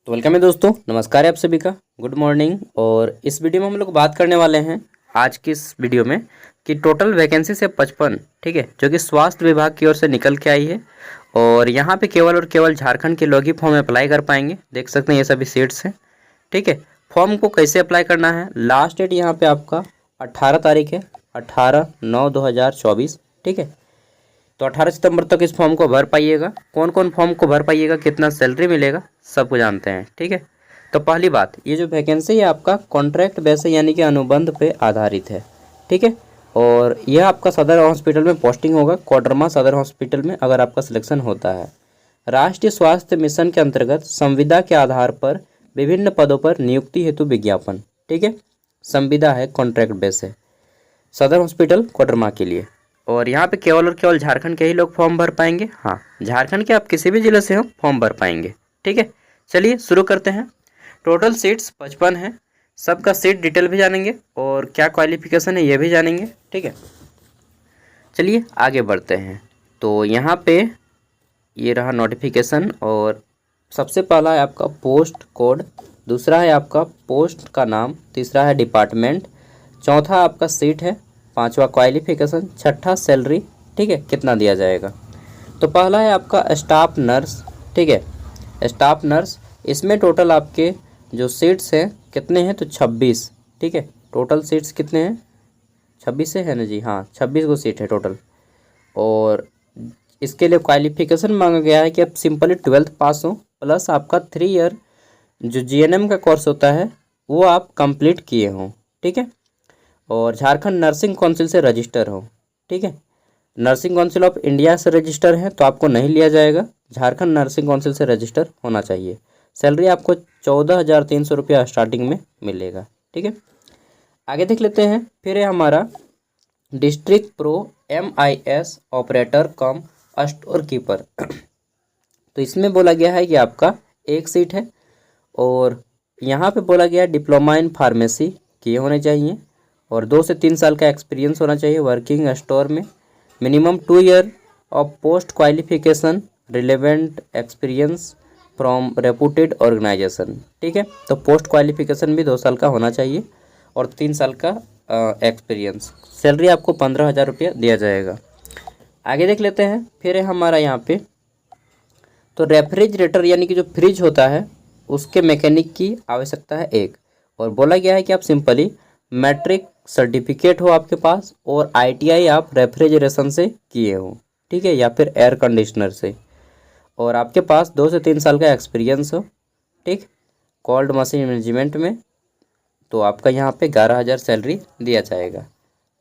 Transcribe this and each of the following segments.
तो वेलकम है दोस्तों, नमस्कार है आप सभी का। Good morning. और इस वीडियो में हम लोग बात करने वाले हैं आज की इस वीडियो में कि टोटल वैकेंसी से 55, ठीक है, जो कि स्वास्थ्य विभाग की ओर से निकल के आई है। और यहाँ पे केवल और केवल झारखंड के लोग ही फॉर्म अप्लाई कर पाएंगे। देख सकते हैं ये सभी सीट्स हैं, ठीक है। फॉर्म को कैसे अप्लाई करना है, लास्ट डेट यहाँ पे आपका 18 तारीख है, 18/9/2024, ठीक है। तो 18 सितंबर तक इस फॉर्म को भर पाइएगा। कौन कौन फॉर्म को भर पाइएगा, कितना सैलरी मिलेगा, सब कुछ जानते हैं, ठीक है। तो पहली बात, ये जो वैकेंसी है आपका कॉन्ट्रैक्ट बेस यानी कि अनुबंध पे आधारित है, ठीक है। और यह आपका सदर हॉस्पिटल में पोस्टिंग होगा, कोडरमा सदर हॉस्पिटल में, अगर आपका सिलेक्शन होता है। राष्ट्रीय स्वास्थ्य मिशन के अंतर्गत संविदा के आधार पर विभिन्न पदों पर नियुक्ति हेतु विज्ञापन, ठीक है। संविदा है, कॉन्ट्रैक्ट बेस है, सदर हॉस्पिटल कोडरमा के लिए। और यहाँ पे केवल और केवल झारखंड के ही लोग फॉर्म भर पाएंगे। हाँ, झारखंड के आप किसी भी जिले से हो फॉर्म भर पाएंगे, ठीक है। चलिए शुरू करते हैं। टोटल सीट्स 55 हैं। सबका सीट डिटेल भी जानेंगे और क्या क्वालिफिकेशन है ये भी जानेंगे, ठीक है। चलिए आगे बढ़ते हैं। तो यहाँ पे ये रहा नोटिफिकेशन। और सबसे पहला है आपका पोस्ट कोड, दूसरा है आपका पोस्ट का नाम, तीसरा है डिपार्टमेंट, चौथा आपका सीट है, पांचवा क्वालिफिकेशन, छठा सैलरी, ठीक है, कितना दिया जाएगा। तो पहला है आपका स्टाफ नर्स, ठीक है। स्टाफ नर्स, इसमें टोटल आपके जो सीट्स हैं कितने हैं, तो 26, ठीक है। टोटल सीट्स कितने हैं, 26 से है ना जी, हाँ 26 को सीट है टोटल। और इसके लिए क्वालिफिकेशन मांगा गया है कि आप सिंपली 12th पास हो, प्लस आपका 3 ईयर जो जीएनएम का कोर्स होता है वो आप कंप्लीट किए हों, ठीक है। और झारखंड नर्सिंग काउंसिल से रजिस्टर हो, ठीक है। नर्सिंग काउंसिल ऑफ इंडिया से रजिस्टर है तो आपको नहीं लिया जाएगा, झारखंड नर्सिंग काउंसिल से रजिस्टर होना चाहिए। सैलरी आपको 14,300 रुपया स्टार्टिंग में मिलेगा, ठीक है। आगे देख लेते हैं। फिर है हमारा डिस्ट्रिक्ट प्रो MIS ऑपरेटर कम स्टोर कीपर। तो इसमें बोला गया है कि आपका एक सीट है। और यहाँ पे बोला गया है डिप्लोमा इन फार्मेसी किए होने चाहिए और 2 से 3 साल का एक्सपीरियंस होना चाहिए वर्किंग स्टोर में। Minimum 2 year of post qualification relevant experience from reputed organisation, ठीक है। तो पोस्ट क्वालिफिकेशन भी 2 साल का होना चाहिए और 3 साल का एक्सपीरियंस। सैलरी आपको 15,000 रुपया दिया जाएगा। आगे देख लेते हैं। फिर है हमारा यहाँ पे तो रेफ्रिजरेटर यानी कि जो फ्रिज होता है उसके मैकेनिक की आवश्यकता है एक। और बोला गया है कि आप सिंपली मैट्रिक सर्टिफिकेट हो आपके पास और ITI आप रेफ्रिजरेशन से किए हो, ठीक है, या फिर एयर कंडीशनर से, और आपके पास 2 से 3 साल का एक्सपीरियंस हो, ठीक, कोल्ड मशीन मैनेजमेंट में। तो आपका यहाँ पे 11,000 सैलरी दिया जाएगा।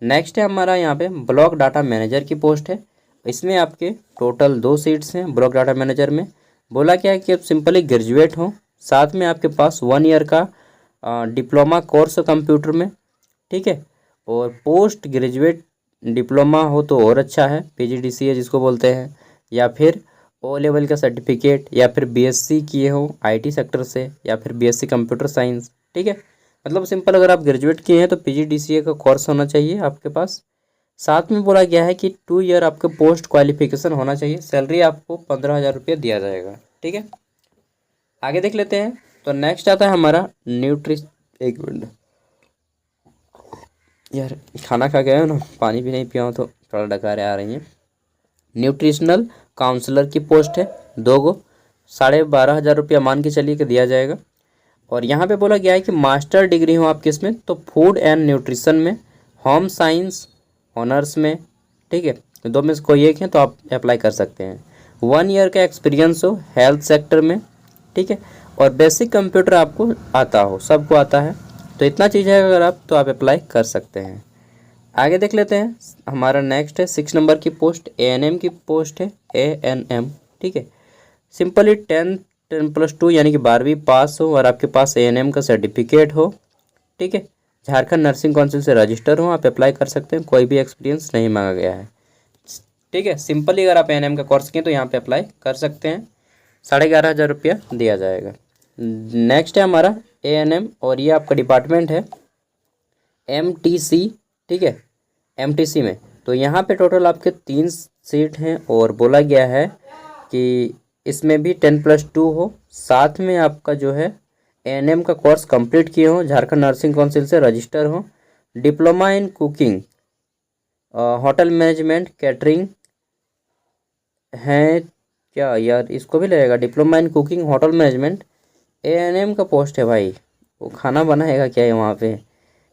नेक्स्ट है हमारा यहाँ पे ब्लॉक डाटा मैनेजर की पोस्ट है। इसमें आपके टोटल 2 सीट्स हैं। ब्लॉक डाटा मैनेजर में बोला क्या है कि आप सिंपली ग्रेजुएट हो, साथ में आपके पास 1 ईयर का डिप्लोमा कोर्स कंप्यूटर में, ठीक है। और पोस्ट ग्रेजुएट डिप्लोमा हो तो और अच्छा है, PGDCA जिसको बोलते हैं, या फिर O लेवल का सर्टिफिकेट, या फिर BSc किए हो IT सेक्टर से, या फिर BSc कंप्यूटर साइंस, ठीक है। मतलब सिंपल अगर आप ग्रेजुएट किए हैं तो PGDCA का कोर्स होना चाहिए आपके पास। साथ में बोला गया है कि 2 ईयर आपके पोस्ट क्वालिफिकेशन होना चाहिए। सैलरी आपको 15,000 रुपया दिया जाएगा, ठीक है। आगे देख लेते हैं। तो नेक्स्ट आता है हमारा एक मिनट यार, खाना खा गया हो ना, पानी भी नहीं पिया हो तो थोड़ा डकारें आ रही हैं। न्यूट्रिशनल काउंसलर की पोस्ट है, 2 गो, 12,500 रुपया मान के चलिए कि दिया जाएगा। और यहाँ पे बोला गया है कि मास्टर डिग्री हो आप किस में, तो फूड एंड न्यूट्रिशन में, होम साइंस ऑनर्स में, ठीक है। 2 में से कोई एक है तो आप अप्लाई कर सकते हैं। 1 ईयर का एक्सपीरियंस हो हेल्थ सेक्टर में, ठीक है। और बेसिक कंप्यूटर आपको आता हो, सबको आता है, तो इतना चीज़ है अगर आप तो आप अप्लाई कर सकते हैं। आगे देख लेते हैं। हमारा नेक्स्ट है 6 नंबर की पोस्ट, ANM की पोस्ट है, ANM, ठीक है। सिंपली 10+2 यानी कि 12वीं पास हो और आपके पास ANM का सर्टिफिकेट हो, ठीक है। झारखंड नर्सिंग काउंसिल से रजिस्टर हो, आप अप्लाई कर सकते हैं, कोई भी एक्सपीरियंस नहीं मांगा गया है, ठीक है। सिंपली अगर आप ANM का कोर्स किए तो यहाँ पे अप्लाई कर सकते हैं। 11,500 रुपया दिया जाएगा। नेक्स्ट है हमारा ANM और ये आपका डिपार्टमेंट है MTC, ठीक है। MTC में तो यहाँ पे टोटल आपके 3 सीट हैं और बोला गया है कि इसमें भी 10+2 हो, साथ में आपका जो है एएनएम का कोर्स कंप्लीट किए हो, झारखंड नर्सिंग काउंसिल से रजिस्टर हो, diploma in cooking, hotel management, catering है क्या यार, इसको भी लगेगा diploma in cooking hotel management, ANM का पोस्ट है भाई, वो खाना बनाएगा क्या है वहाँ पे।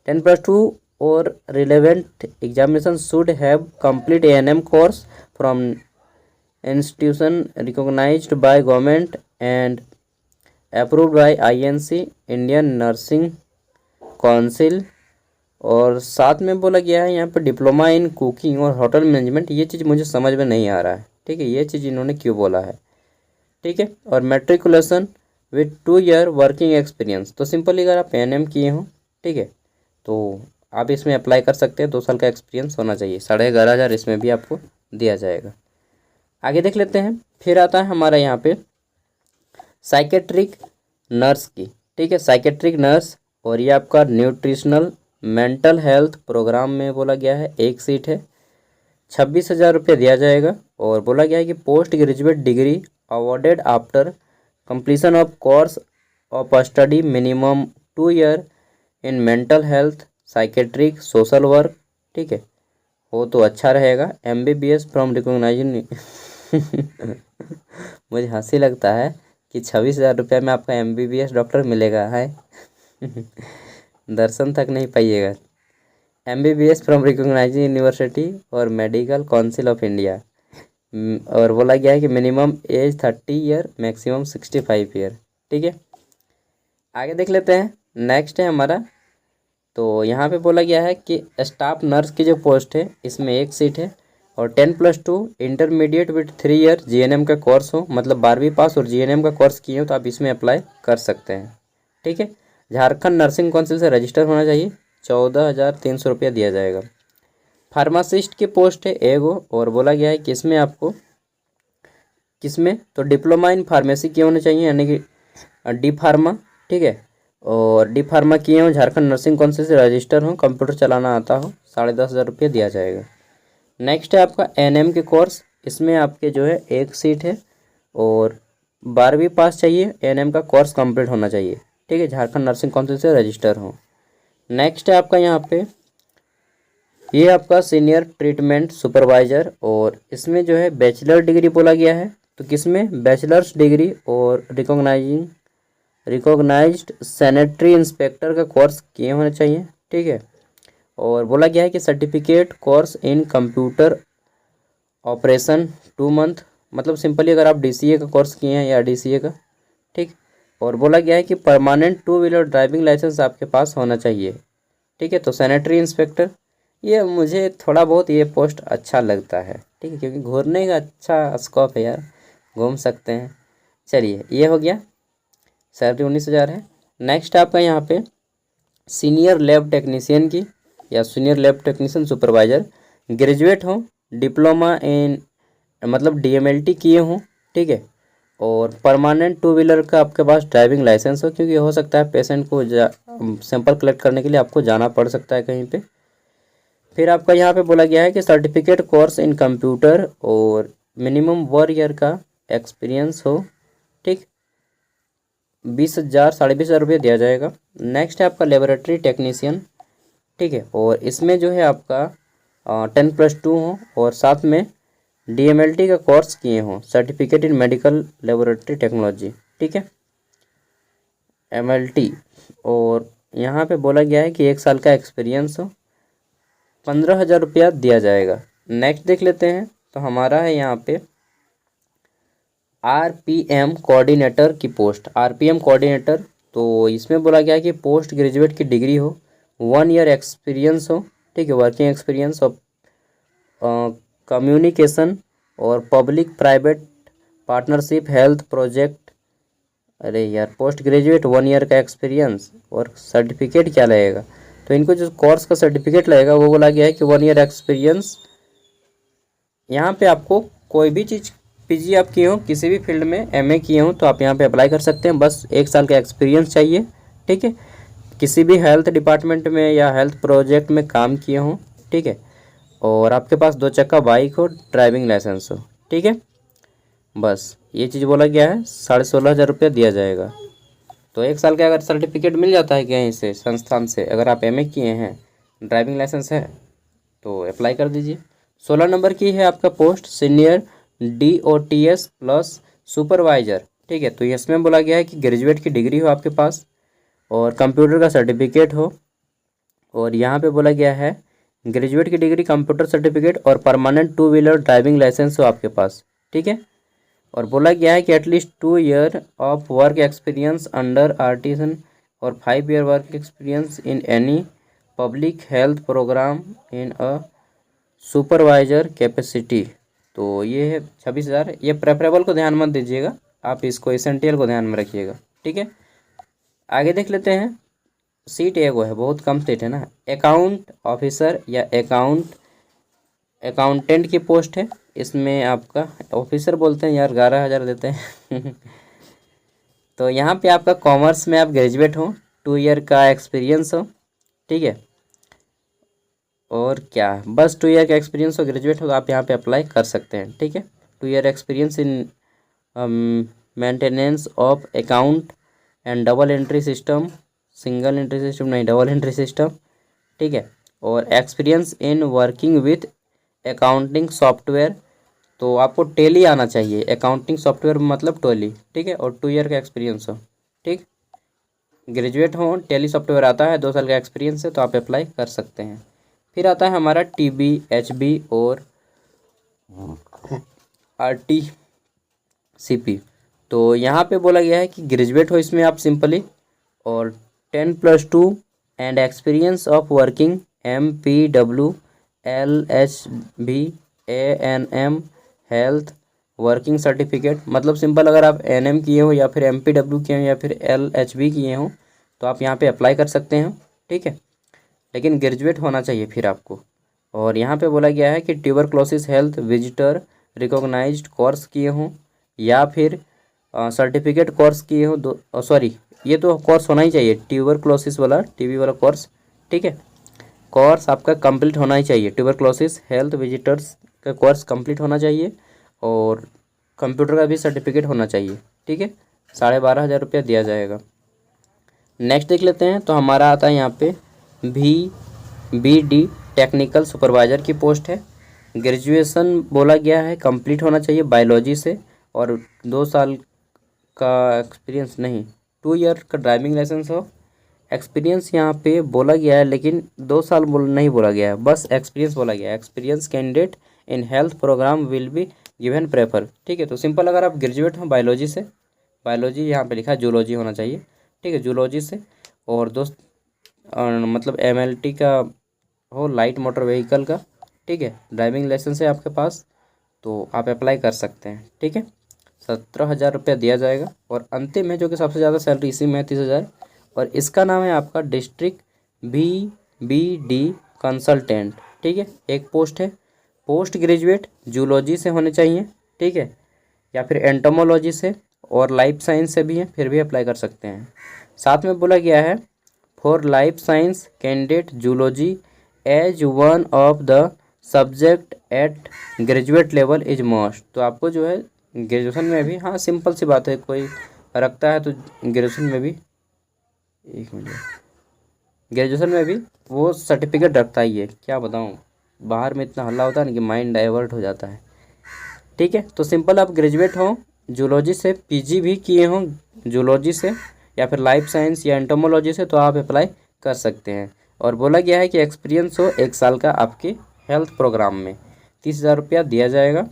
10+2 और relevant examination should have complete ANM course from institution recognised by government and approved by INC Indian nursing council. और साथ में बोला गया है यहाँ पर डिप्लोमा इन कुकिंग और होटल मैनेजमेंट, ये चीज़ मुझे समझ में नहीं आ रहा है, ठीक है, ये चीज़ इन्होंने क्यों बोला है, ठीक है। और matriculation with 2 year working experience, तो सिंपली अगर आप एएनएम किए हो, ठीक है, तो आप इसमें अप्लाई कर सकते हैं, 2 साल का एक्सपीरियंस होना चाहिए, 11,500 इसमें भी आपको दिया जाएगा। आगे देख लेते हैं। फिर आता है हमारा यहाँ पे साइकेट्रिक नर्स की, ठीक है, साइकेट्रिक नर्स, और ये आपका न्यूट्रिशनल मेंटल हेल्थ प्रोग्राम में बोला गया है, एक सीट है, 26,000 रुपये दिया जाएगा। और बोला गया है कि post graduate degree awarded after completion of course of study minimum 2 year in mental health psychiatric social work, ठीक है, हो तो अच्छा रहेगा। MBBS फ्रॉम रिकॉग्नाइजिंग मुझे हंसी लगता है कि 26,000 रुपये में आपका MBBS डॉक्टर मिलेगा है दर्शन तक नहीं पाइएगा। MBBS फ्रॉम रिकॉग्नाइजिंग यूनिवर्सिटी और मेडिकल काउंसिल ऑफ इंडिया, और बोला गया है कि minimum age 30 year, maximum 65 year, ठीक है। आगे देख लेते हैं। नेक्स्ट है हमारा, तो यहाँ पे बोला गया है कि स्टाफ नर्स की जो पोस्ट है इसमें एक सीट है, और 10+2 इंटरमीडिएट विथ 3 ईयर GNM का कोर्स हो, मतलब 12वीं पास और GNM का कोर्स किए हो तो आप इसमें अप्लाई कर सकते हैं, ठीक है। झारखंड नर्सिंग काउंसिल से रजिस्टर होना चाहिए, 14,300 रुपया दिया जाएगा। फार्मासिस्ट की पोस्ट है एगो, और बोला गया है कि इसमें आपको किसमें, तो डिप्लोमा इन फार्मेसी किए होने चाहिए, यानी कि डी फार्मा, ठीक है, और डी फार्मा किए हो, झारखंड नर्सिंग काउंसिल से रजिस्टर हो, कंप्यूटर चलाना आता हो, 10,500 रुपये दिया जाएगा। नेक्स्ट है आपका एएनएम के कोर्स, इसमें आपके जो है एक सीट है, और 12वीं पास चाहिए, एएनएम का कोर्स कंप्लीट होना चाहिए, ठीक है, झारखंड नर्सिंग काउंसिल से रजिस्टर हो। नेक्स्ट है आपका यहाँ पे, ये आपका सीनियर ट्रीटमेंट सुपरवाइज़र, और इसमें जो है बैचलर डिग्री बोला गया है, तो किसमें, बैचलर्स डिग्री और रिकॉग्नाइज्ड सैनिटरी इंस्पेक्टर का कोर्स किए होने चाहिए, ठीक है। और बोला गया है कि certificate course in computer operation 2 month, मतलब सिंपली अगर आप DCA का कोर्स किए हैं या DCA का, ठीक। और बोला गया है कि परमानेंट 2 व्हीलर ड्राइविंग लाइसेंस आपके पास होना चाहिए, ठीक है। तो सैनिटरी इंस्पेक्टर, ये मुझे थोड़ा बहुत ये पोस्ट अच्छा लगता है, ठीक है, क्योंकि घूमने का अच्छा स्कोप है यार, घूम सकते हैं। चलिए ये हो गया, सैलरी 19,000 है। नेक्स्ट आपका यहाँ पे सीनियर लैब टेक्नीशियन की, या senior lab technician supervisor, graduate हो, डिप्लोमा इन मतलब DMLT किए हों, ठीक है, और परमानेंट 2 व्हीलर का आपके पास ड्राइविंग लाइसेंस हो, क्योंकि हो सकता है पेशेंट को सैंपल कलेक्ट करने के लिए आपको जाना पड़ सकता है कहीं पे। फिर आपका यहाँ पे बोला गया है कि सर्टिफिकेट कोर्स इन कंप्यूटर और मिनिमम 1 ईयर का एक्सपीरियंस हो, ठीक, 20,000 22,000 रुपये दिया जाएगा। नेक्स्ट है आपका लेबोरेटरी टेक्नीशियन, ठीक है, और इसमें जो है आपका 10+2 हो, और साथ में DMLT का कोर्स किए हों, certificate in medical laboratory technology, ठीक है, MLT। और यहाँ पे बोला गया है कि 1 साल का एक्सपीरियंस हो, 15,000 रुपया दिया जाएगा। नेक्स्ट देख लेते हैं, तो हमारा है यहाँ पे RPM कोऑर्डिनेटर की पोस्ट, RPM कोऑर्डिनेटर, तो इसमें बोला गया है कि पोस्ट ग्रेजुएट की डिग्री हो, 1 ईयर एक्सपीरियंस हो, ठीक है, वर्किंग एक्सपीरियंस ऑफ कम्युनिकेशन और public private partnership health project. अरे यार, पोस्ट ग्रेजुएट 1 ईयर का एक्सपीरियंस, और सर्टिफिकेट क्या लगेगा, तो इनको जो कोर्स का सर्टिफिकेट लगेगा वो बोला गया है कि 1 ईयर एक्सपीरियंस। यहाँ पे आपको कोई भी चीज़ PG आप किए हो, किसी भी फील्ड में MA किए हो, तो आप यहाँ पे अप्लाई कर सकते हैं, बस 1 साल का एक्सपीरियंस चाहिए, ठीक है, किसी भी हेल्थ डिपार्टमेंट में या हेल्थ प्रोजेक्ट में काम किए हों, ठीक है, और आपके पास 2 चक्का बाइक हो, ड्राइविंग लाइसेंस हो, ठीक है। बस ये चीज़ बोला गया है, 16,500 रुपया दिया जाएगा। तो 1 साल का अगर सर्टिफिकेट मिल जाता है कहीं से संस्थान से, अगर आप एमए किए हैं, ड्राइविंग लाइसेंस है, तो अप्लाई कर दीजिए। 16 नंबर की है आपका post senior DOTS plus supervisor, ठीक है। तो इसमें बोला गया है कि ग्रेजुएट की डिग्री हो आपके पास और कंप्यूटर का सर्टिफिकेट हो, और यहाँ पे बोला गया है ग्रेजुएट की डिग्री, कंप्यूटर सर्टिफिकेट और परमानेंट 2 व्हीलर ड्राइविंग लाइसेंस हो आपके पास, ठीक है। और बोला गया है कि at least 2 year of work experience under artisan और 5 year work experience in any public health programme in a supervisor capacity. तो ये है 26,000। ये प्रेफरेबल को ध्यान मत दीजिएगा, आप इसको एसेंटियल को ध्यान में रखिएगा, ठीक है। आगे देख लेते हैं। सीट एगो है, बहुत कम सीट है ना। अकाउंट ऑफिसर या अकाउंटेंट की पोस्ट है। इसमें आपका ऑफिसर बोलते हैं यार, 11,000 देते हैं तो यहाँ पे आपका कॉमर्स में आप ग्रेजुएट हो, 2 ईयर का एक्सपीरियंस हो, ठीक है। और क्या, बस 2 ईयर का एक्सपीरियंस हो, ग्रेजुएट हो, तो आप यहाँ पे अप्लाई कर सकते हैं, ठीक है। 2 year experience in maintenance of account and double entry system, single entry system नहीं, डबल एंट्री सिस्टम, ठीक है। और experience in working with accounting software, तो आपको टेली आना चाहिए, अकाउंटिंग सॉफ्टवेयर मतलब टैली, ठीक है। और 2 ईयर का एक्सपीरियंस हो, ठीक। ग्रेजुएट हो, टेली सॉफ्टवेयर आता है, 2 साल का एक्सपीरियंस है, तो आप अप्लाई कर सकते हैं। फिर आता है हमारा TB, HB और RTCP। तो यहाँ पे बोला गया है कि ग्रेजुएट हो इसमें आप सिंपली, और 10+2 and experience of working MPW LHB ANM health working certificate, मतलब सिंपल अगर आप NM किए हो या फिर MPW किए हो या फिर LHB किए हो, तो आप यहाँ पे अप्लाई कर सकते हैं, ठीक है। लेकिन ग्रेजुएट होना चाहिए फिर आपको। और यहाँ पे बोला गया है कि tuberculosis health visitor recognised course किए हों या फिर सर्टिफिकेट कोर्स किए हो, दो सॉरी ये तो कोर्स होना ही चाहिए, ट्यूबरक्लोसिस वाला, TB वाला कोर्स, ठीक है। कोर्स आपका कंप्लीट होना ही चाहिए, ट्यूबरक्लोसिस हेल्थ विजिटर्स का कोर्स कंप्लीट होना चाहिए, और कंप्यूटर का भी सर्टिफिकेट होना चाहिए, ठीक है। 12,500 रुपया दिया जाएगा। नेक्स्ट देख लेते हैं। तो हमारा आता है यहाँ पे VBD टेक्निकल सुपरवाइज़र की पोस्ट है। ग्रेजुएशन बोला गया है कंप्लीट होना चाहिए बायोलॉजी से, और 2 साल का एक्सपीरियंस नहीं, 2 ईयर का ड्राइविंग लाइसेंस हो। एक्सपीरियंस यहाँ पे बोला गया है, लेकिन 2 साल नहीं बोला गया है, बस एक्सपीरियंस बोला गया है। Experience candidate in health programme will be given prefer, ठीक है। तो सिंपल अगर आप ग्रेजुएट हो बायोलॉजी से, बायोलॉजी यहाँ पे लिखा है, जूलॉजी होना चाहिए, ठीक है, जूलॉजी से, और दोस्त मतलब MLT का हो, लाइट मोटर व्हीकल का, ठीक है, ड्राइविंग लाइसेंस है आपके पास, तो आप अप्लाई कर सकते हैं, ठीक है। 17,000 रुपया दिया जाएगा। और अंतिम है जो कि सबसे ज़्यादा सैलरी इसी में है, 30,000, और इसका नाम है आपका डिस्ट्रिक्ट VBD कंसल्टेंट, ठीक है। एक पोस्ट है, पोस्ट ग्रेजुएट जूलॉजी से होने चाहिए, ठीक है, या फिर एंटोमोलॉजी से और लाइफ साइंस से भी है, फिर भी अप्लाई कर सकते हैं। साथ में बोला गया है for life science candidate zoology as one of the subject at graduate level is must. तो आपको जो है ग्रेजुएशन में भी, हाँ सिंपल सी बात है, कोई रखता है तो ग्रेजुएशन में भी, एक मिनट, ग्रेजुएशन में भी वो सर्टिफिकेट रखता ही है। क्या बताऊँ, बाहर में इतना हल्ला होता है ना कि माइंड डाइवर्ट हो जाता है, ठीक है। तो सिंपल आप ग्रेजुएट हो जूलॉजी से, PG भी किए हों जूलॉजी से या फिर लाइफ साइंस या एंटोमोलॉजी से, तो आप अप्लाई कर सकते हैं। और बोला गया है कि एक्सपीरियंस हो 1 साल का आपके हेल्थ प्रोग्राम में, 30,000 रुपया दिया जाएगा।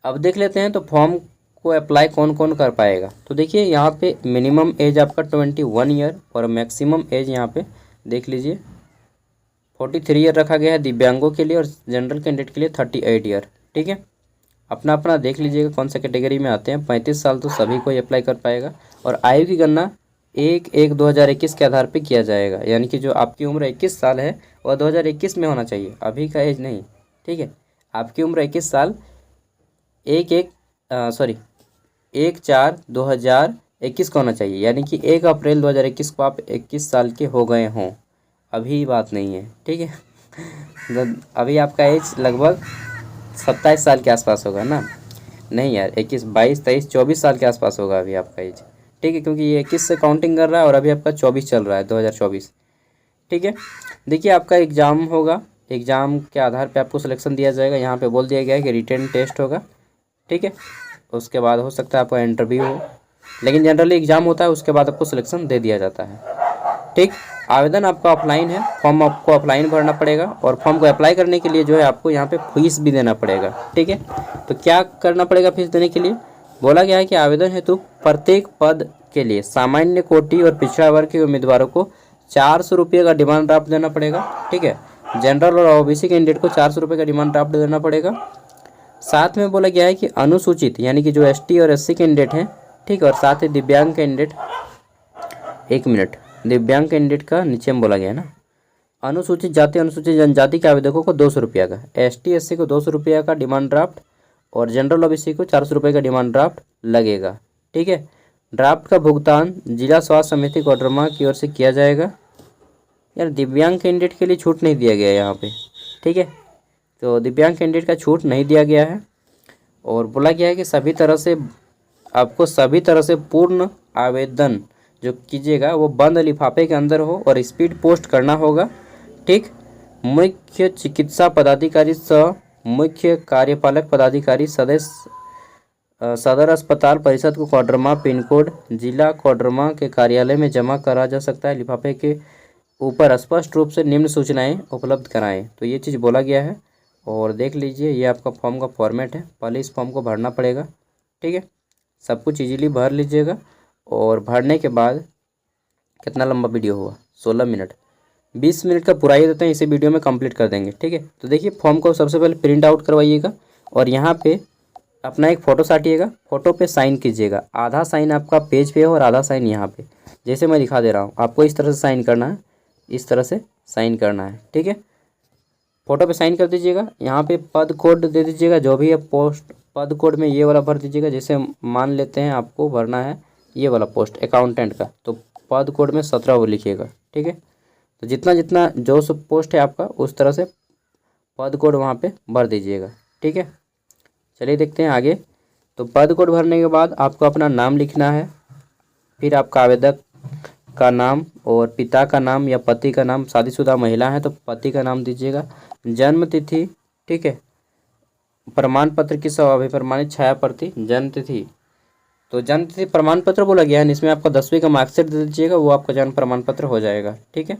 अब देख लेते हैं तो फॉर्म को अप्लाई कौन कौन कर पाएगा। तो देखिए यहाँ पे मिनिमम एज आपका 21 ईयर और मैक्सिमम एज यहाँ पे देख लीजिए 43 ईयर रखा गया है दिव्यांगों के लिए, और जनरल कैंडिडेट के लिए 38 ईयर, ठीक है। अपना अपना देख लीजिएगा कौन सा कैटेगरी में आते हैं। 35 साल तो सभी को अप्लाई कर पाएगा, और आयु की गणना 1/1/2021 के आधार पे किया जाएगा, यानी कि जो आपकी उम्र 21 साल है वह 2021 में होना चाहिए, अभी का एज नहीं, ठीक है। आपकी उम्र 21 साल 1/4/2021 को होना चाहिए, यानी कि 1 अप्रैल 2021 को आप 21 साल के हो गए हों, अभी बात नहीं है, ठीक है अभी आपका एज लगभग 27 साल के आसपास होगा ना। नहीं यार, 21, 22, 23, 24 साल के आसपास होगा अभी आपका एज। ठीक है, क्योंकि ये 21 से काउंटिंग कर रहा है और अभी आपका 24 चल रहा है, 2024। ठीक है, देखिए आपका एग्ज़ाम होगा, एग्ज़ाम के आधार पे आपको सिलेक्शन दिया जाएगा। यहाँ पे बोल दिया गया है कि रिटन टेस्ट होगा। ठीक है, उसके बाद हो सकता है आपका इंटरव्यू हो, लेकिन जनरली एग्ज़ाम होता है, उसके बाद आपको सिलेक्शन दे दिया जाता है। ठीक, आवेदन आपका ऑफलाइन है, फॉर्म आपको ऑफलाइन भरना पड़ेगा और फॉर्म को अप्लाई करने के लिए जो है आपको यहाँ पे फीस भी देना पड़ेगा। ठीक है, तो क्या करना पड़ेगा फीस देने के लिए? बोला गया है कि आवेदन हेतु प्रत्येक पद के लिए सामान्य कोटि और पिछड़ा वर्ग के उम्मीदवारों को 400 रुपये का डिमांड ड्राफ्ट देना पड़ेगा। ठीक है, जनरल और ओबीसी कैंडिडेट को 400 रुपये का डिमांड ड्राफ्ट देना पड़ेगा। साथ में बोला गया है कि अनुसूचित यानी कि जो एसटी और एससी कैंडिडेट हैं, ठीक है, और साथ ही दिव्यांग कैंडिडेट, 1 मिनट, दिव्यांग कैंडिडेट का नीचे में बोला गया है ना, अनुसूचित जाति अनुसूचित जनजाति के आवेदकों को 200 रुपये का, एसटी एससी को 200 रुपये का डिमांड ड्राफ्ट और जनरल ओबीसी को 400 रुपये का डिमांड ड्राफ्ट लगेगा। ठीक है, ड्राफ्ट का भुगतान जिला स्वास्थ्य समिति कोडरमा की ओर से किया जाएगा। यार दिव्यांग कैंडिडेट के लिए छूट नहीं दिया गया है यहाँ पे। ठीक है, तो दिव्यांग कैंडिडेट का छूट नहीं दिया गया है और बोला गया है कि सभी तरह से आपको सभी तरह से पूर्ण आवेदन जो कीजिएगा वो बंद लिफाफे के अंदर हो और स्पीड पोस्ट करना होगा। ठीक, मुख्य चिकित्सा पदाधिकारी सह मुख्य कार्यपालक पदाधिकारी सदस्य सदर अस्पताल परिषद को कोडरमा पिन कोड जिला कोडरमा के कार्यालय में जमा करा जा सकता है। लिफाफे के ऊपर स्पष्ट रूप से निम्न सूचनाएं उपलब्ध कराएं। तो ये चीज़ बोला गया है और देख लीजिए, ये आपका फॉर्म का फॉर्मेट है। पहले इस फॉर्म को भरना पड़ेगा। ठीक है, सब कुछ इजीली भर लीजिएगा और भरने के बाद कितना लंबा वीडियो हुआ, 16 मिनट, 20 मिनट का पूरा ही देते हैं, इसी वीडियो में कंप्लीट कर देंगे। ठीक है, तो देखिए फॉर्म को सबसे पहले प्रिंट आउट करवाइएगा और यहाँ पे अपना एक फ़ोटो साटिएगा, फ़ोटो पे साइन कीजिएगा। आधा साइन आपका पेज पे हो और आधा साइन यहाँ पे, जैसे मैं दिखा दे रहा हूँ। आपको इस तरह से साइन करना है, इस तरह से साइन करना है। ठीक है, फ़ोटो पे साइन कर दीजिएगा। यहाँ पे पद कोड दे दीजिएगा, जो भी है पोस्ट पद कोड में ये वाला भर दीजिएगा। जैसे मान लेते हैं आपको भरना है ये वाला पोस्ट अकाउंटेंट का, तो पद कोड में 17 वो लिखिएगा। ठीक है, तो जितना जितना जो सब पोस्ट है आपका उस तरह से पद कोड वहाँ पे भर दीजिएगा। ठीक है, चलिए देखते हैं आगे। तो पद कोड भरने के बाद आपको अपना नाम लिखना है, फिर आपका आवेदक का नाम और पिता का नाम या पति का नाम, शादीशुदा महिला है तो पति का नाम दीजिएगा। जन्म तिथि, ठीक है, प्रमाण पत्र की अभिप्रमाणित छाया प्रति, जन्म तिथि, तो जन्म तिथि प्रमाण पत्र बोला गया है, इसमें आपका 10वीं का मार्कशीट दे दीजिएगा, वो आपका जन्म प्रमाण पत्र हो जाएगा। ठीक है,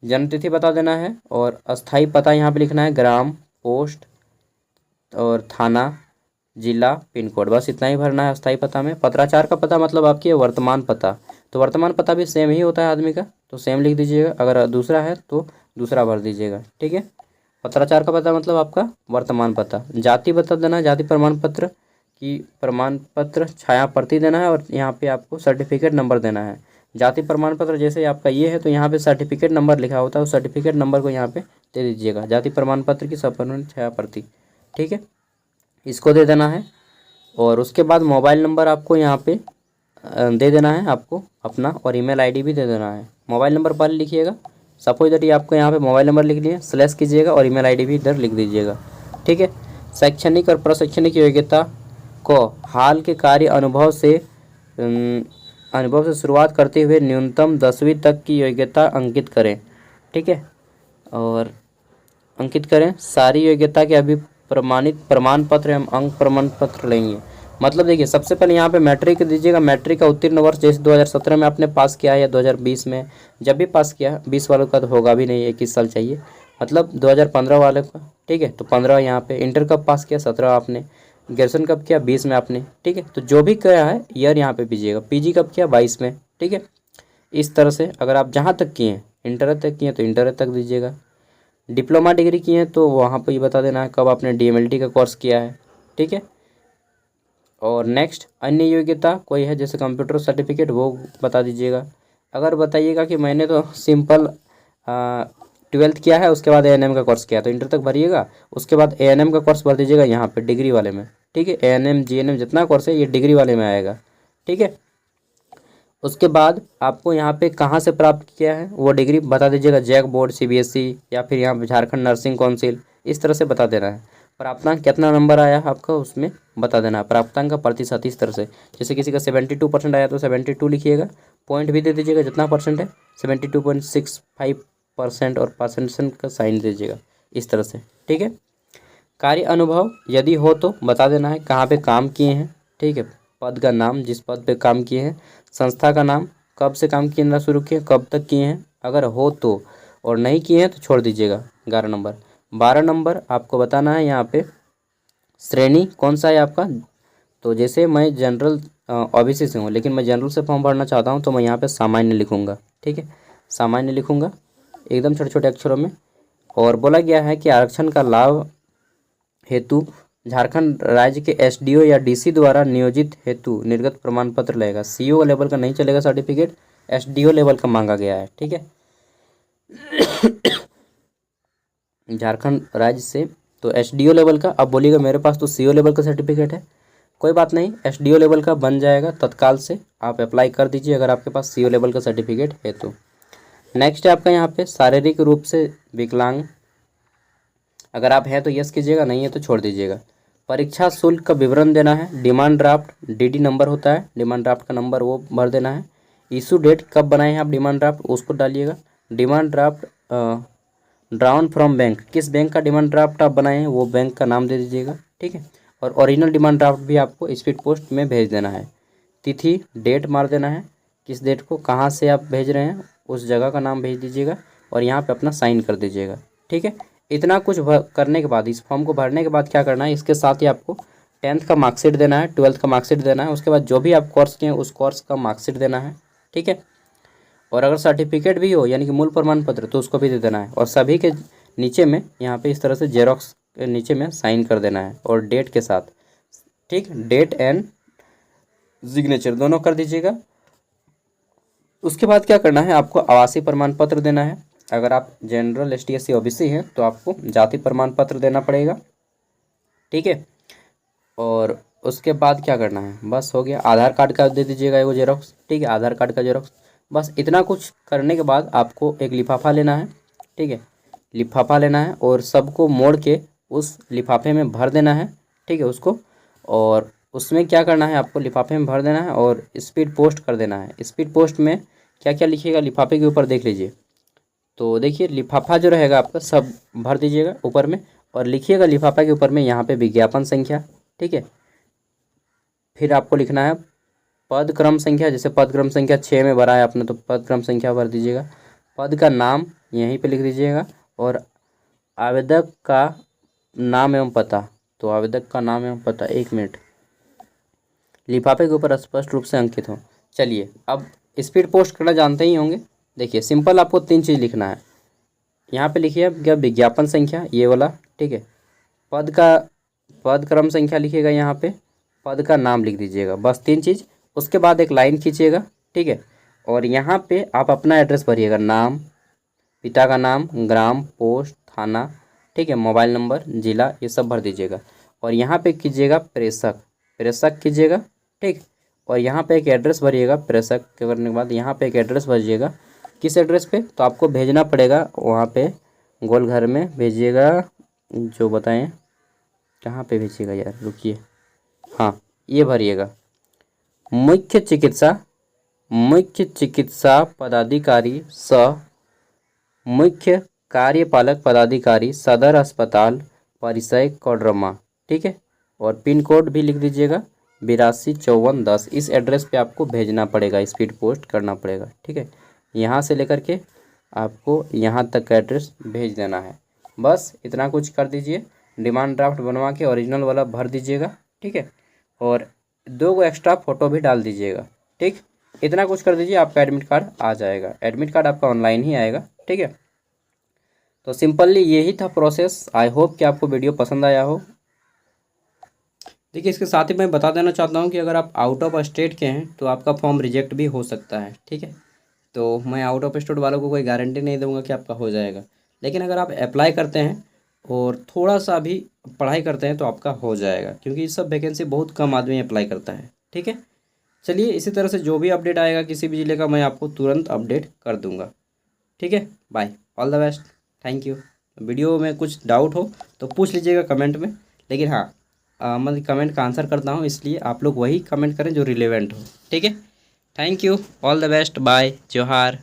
जन्म तिथि बता देना है और अस्थाई पता यहाँ पे लिखना है, ग्राम, पोस्ट और थाना, जिला, पिन कोड, बस इतना ही भरना है अस्थाई पता में। पत्राचार का पता मतलब आपकी वर्तमान पता, तो वर्तमान पता भी सेम ही होता है आदमी का, तो सेम लिख दीजिएगा। अगर दूसरा है तो दूसरा भर दीजिएगा। ठीक है, पत्राचार का पता मतलब आपका वर्तमान पता। जाति बता देना है, जाति प्रमाण पत्र की प्रमाण पत्र छाया प्रति देना है और यहाँ पे आपको सर्टिफिकेट नंबर देना है। जाति प्रमाण पत्र जैसे आपका ये है तो यहाँ पे सर्टिफिकेट नंबर लिखा होता है, उस सर्टिफिकेट नंबर को यहाँ पे दे दीजिएगा। जाति प्रमाण पत्र की सपरिमाण छाया प्रति, ठीक है, इसको दे देना है। और उसके बाद मोबाइल नंबर आपको यहाँ पे दे देना है आपको अपना, और ईमेल आईडी भी दे देना है। मोबाइल नंबर पहले लिखिएगा, सपोज दैट आपको यहाँ पे मोबाइल नंबर लिख लिया, स्लैश कीजिएगा और ईमेल आईडी भी इधर लिख दीजिएगा। ठीक है, शैक्षणिक और प्रशैक्षणिक योग्यता को हाल के कार्य अनुभव से शुरुआत करते हुए न्यूनतम 10वीं तक की योग्यता अंकित करें। ठीक है, और अंकित करें सारी योग्यता के अभी प्रमाणित प्रमाण पत्र एवं अंक प्रमाण पत्र लेंगे। मतलब देखिए सबसे पहले यहाँ पे मैट्रिक दीजिएगा। मैट्रिक का उत्तीर्ण वर्ष जैसे 2017 में आपने पास किया है या 2020 में, जब भी पास किया, 20 वालों का तो होगा भी नहीं, 21 साल चाहिए, मतलब 2015 वाले का। ठीक है, तो 15 यहाँ पे। इंटर कब पास किया, 17 आपने। ग्रेजुएशन कब किया, 20 में आपने। ठीक है, तो जो भी किया है ईयर यहाँ पे दीजिएगा। पीजी कब किया, 22 में। ठीक है, इस तरह से अगर आप जहाँ तक किए हैं, इंटर तक किए तो इंटर तक दीजिएगा। डिप्लोमा डिग्री किए हैं तो वहाँ पर ये बता देना है कब आपने डीएमएलटी का कोर्स किया है। ठीक है, और नेक्स्ट अन्य योग्यता कोई है जैसे कंप्यूटर सर्टिफिकेट, वो बता दीजिएगा। अगर बताइएगा कि मैंने तो सिंपल 12th किया है, उसके बाद एएनएम का कोर्स किया, तो इंटर तक भरिएगा। उसके बाद एएनएम का कोर्स भर दीजिएगा यहाँ पे डिग्री वाले में। ठीक है, एएनएम जीएनएम जितना कोर्स है ये डिग्री वाले में आएगा। ठीक है, उसके बाद आपको यहाँ पे कहाँ से प्राप्त किया है वो डिग्री बता दीजिएगा। जैक बोर्ड, सीबीएसई या फिर यहाँ पे झारखंड नर्सिंग काउंसिल, इस तरह से बता देना है। प्राप्तांक कितना नंबर आया आपका उसमें बता देना है, प्राप्तांक का प्रतिशत इस तरह से। जैसे किसी का 72% आया तो 72 लिखिएगा, पॉइंट भी दे दीजिएगा जितना परसेंट है 72.65% और परसेंट का साइन दे दीजिएगा इस तरह से, ठीक है। कार्य अनुभव यदि हो तो बता देना है, कहाँ पे काम किए हैं, ठीक है। पद का नाम, जिस पद पे काम किए हैं, संस्था का नाम, कब से काम करना शुरू किए, कब तक किए हैं, अगर हो तो, और नहीं किए हैं तो छोड़ दीजिएगा 11 नंबर। 12 नंबर आपको बताना है यहाँ पे श्रेणी कौन सा है आपका। तो जैसे मैं जनरल ओबीसी से हूँ, लेकिन मैं जनरल से फॉर्म भरना चाहता हूँ तो मैं यहाँ पे सामान्य लिखूँगा, ठीक है, सामान्य लिखूँगा एकदम छोटे छोटे अक्षरों में। और बोला गया है कि आरक्षण का लाभ हेतु झारखंड राज्य के एसडीओ या डीसी द्वारा नियोजित हेतु निर्गत प्रमाण पत्र लगेगा। सीओ लेवल का नहीं चलेगा सर्टिफिकेट, एसडीओ लेवल का मांगा गया है, ठीक है। झारखंड राज्य से तो एसडीओ लेवल का। अब बोलिएगा मेरे पास तो सीओ लेवल का सर्टिफिकेट है, कोई बात नहीं, एसडीओ लेवल का बन जाएगा तत्काल से, आप अप्लाई कर दीजिए अगर आपके पास सीओ लेवल का सर्टिफिकेट है तो। नेक्स्ट है आपका यहाँ पे शारीरिक रूप से विकलांग, अगर आप हैं तो यस कीजिएगा, नहीं है तो छोड़ दीजिएगा। परीक्षा शुल्क का विवरण देना है, डिमांड ड्राफ्ट डीडी नंबर होता है, डिमांड ड्राफ्ट का नंबर वो भर देना है। इशू डेट कब बनाए हैं आप डिमांड ड्राफ्ट उसको डालिएगा। Demand draft drown from bank, किस बैंक का डिमांड ड्राफ्ट आप बनाए हैं वो बैंक का नाम दे दीजिएगा, ठीक है। और ओरिजिनल डिमांड ड्राफ्ट भी आपको स्पीड पोस्ट में भेज देना है। तिथि डेट मार देना है, किस डेट को कहाँ से आप भेज रहे हैं उस जगह का नाम भेज दीजिएगा और यहाँ पे अपना साइन कर दीजिएगा, ठीक है। इतना कुछ करने के बाद, इस फॉर्म को भरने के बाद क्या करना है, इसके साथ ही आपको 10th का मार्कशीट देना है, 12th का मार्कशीट देना है, उसके बाद जो भी आप कोर्स किए उस कोर्स का मार्कशीट देना है, ठीक है। और अगर सर्टिफिकेट भी हो यानी कि मूल प्रमाण पत्र तो उसको भी दे देना है। और सभी के नीचे में यहाँ पे इस तरह से जेरोक्स के नीचे में साइन कर देना है और डेट के साथ, ठीक, डेट एंड सिग्नेचर दोनों कर दीजिएगा। उसके बाद क्या करना है, आपको आवासीय प्रमाण पत्र देना है। अगर आप जनरल एसटी एससी ओबीसी हैं तो आपको जाति प्रमाण पत्र देना पड़ेगा, ठीक है। और उसके बाद क्या करना है, बस हो गया, आधार कार्ड का दे दीजिएगा एगो जेरोक्स, ठीक है, आधार कार्ड का जेरोक्स। बस इतना कुछ करने के बाद आपको एक लिफाफा लेना है, ठीक है, लिफाफा लेना है और सबको मोड़ के उस लिफाफे में भर देना है, ठीक है उसको। और उसमें क्या करना है, आपको लिफाफे में भर देना है और स्पीड पोस्ट कर देना है। स्पीड पोस्ट में क्या क्या लिखिएगा लिफाफे के ऊपर देख लीजिए। तो देखिए लिफाफा जो रहेगा आपका सब भर दीजिएगा ऊपर में और लिखिएगा लिफाफा के ऊपर में यहाँ पे विज्ञापन संख्या, ठीक है। फिर आपको लिखना है पद क्रम संख्या, जैसे पद क्रम संख्या 6 में भरा है आपने तो पद क्रम संख्या भर दीजिएगा। पद का नाम यहीं पे लिख दीजिएगा और आवेदक का नाम एवं पता, तो आवेदक का नाम एवं पता 1 मिनट लिफाफे के ऊपर स्पष्ट रूप से अंकित हो। चलिए अब स्पीड पोस्ट करना जानते ही होंगे, देखिए सिंपल आपको 3 चीज़ लिखना है। यहाँ पे लिखिए क्या, विज्ञापन संख्या ये वाला, ठीक है, पद क्रम संख्या लिखिएगा, यहाँ पे पद का नाम लिख दीजिएगा, बस 3 चीज़। उसके बाद एक लाइन खींचिएगा, ठीक है, और यहाँ पे आप अपना एड्रेस भरिएगा, नाम, पिता का नाम, ग्राम, पोस्ट, थाना, ठीक है, मोबाइल नंबर, जिला, ये सब भर दीजिएगा। और यहाँ पे कीजिएगा प्रेषक कीजिएगा, ठीक। और यहाँ पे एक एड्रेस भरिएगा, प्रेषक के करने के बाद यहाँ पे एक एड्रेस भरिएगा। किस एड्रेस पे, तो आपको भेजना पड़ेगा वहाँ पे गोलघर में भेजिएगा, जो बताएं कहाँ पे भेजिएगा यार, रुकिए, हाँ ये भरिएगा, मुख्य चिकित्सा पदाधिकारी सह मुख्य कार्यपालक पदाधिकारी सदर अस्पताल परिसय कोडरमा, ठीक है। और पिन कोड भी लिख दीजिएगा 825410, इस एड्रेस पे आपको भेजना पड़ेगा, स्पीड पोस्ट करना पड़ेगा, ठीक है। यहाँ से लेकर के आपको यहाँ तक का एड्रेस भेज देना है, बस इतना कुछ कर दीजिए। डिमांड ड्राफ्ट बनवा के ओरिजिनल वाला भर दीजिएगा, ठीक है, और 2 एक्स्ट्रा फ़ोटो भी डाल दीजिएगा, ठीक। इतना कुछ कर दीजिए, आपका एडमिट कार्ड आ जाएगा। एडमिट कार्ड आपका ऑनलाइन ही आएगा, ठीक है। तो सिंपली यही था प्रोसेस। आई होप कि आपको वीडियो पसंद आया हो। देखिए इसके साथ ही मैं बता देना चाहता हूँ कि अगर आप आउट ऑफ स्टेट के हैं तो आपका फॉर्म रिजेक्ट भी हो सकता है, ठीक है। तो मैं आउट ऑफ स्टेट वालों को कोई गारंटी नहीं दूंगा कि आपका हो जाएगा, लेकिन अगर आप अप्लाई करते हैं और थोड़ा सा भी पढ़ाई करते हैं तो आपका हो जाएगा, क्योंकि ये सब वैकेंसी बहुत कम आदमी अप्लाई करता है, ठीक है। चलिए इसी तरह से जो भी अपडेट आएगा किसी भी ज़िले का मैं आपको तुरंत अपडेट कर दूँगा, ठीक है। Bye, all the best, thank you. Video में कुछ डाउट हो तो पूछ लीजिएगा कमेंट में, लेकिन हाँ मैं कमेंट का आंसर करता हूँ, इसलिए आप लोग वही कमेंट करें जो रिलेवेंट हो। ठीक है, thank you, all the best, bye, जोहार।